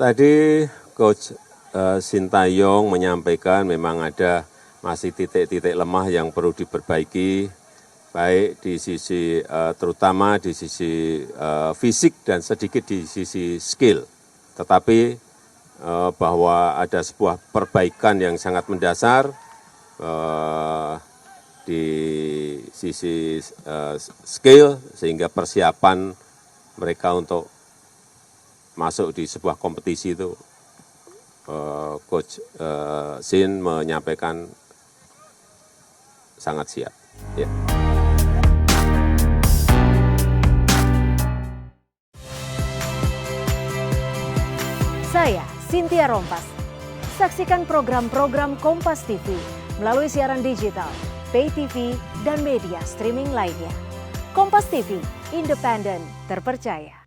Tadi Coach Sintayong menyampaikan memang ada masih titik-titik lemah yang perlu diperbaiki, baik di sisi terutama di sisi fisik dan sedikit di sisi skill. Tetapi bahwa ada sebuah perbaikan yang sangat mendasar di sisi skill sehingga persiapan mereka untuk masuk di sebuah kompetisi itu Coach Sin menyampaikan sangat siap. Ya. Saya Cynthia Rompas. Saksikan program-program Kompas TV melalui siaran digital, pay TV, dan media streaming lainnya. Kompas TV, independen, terpercaya.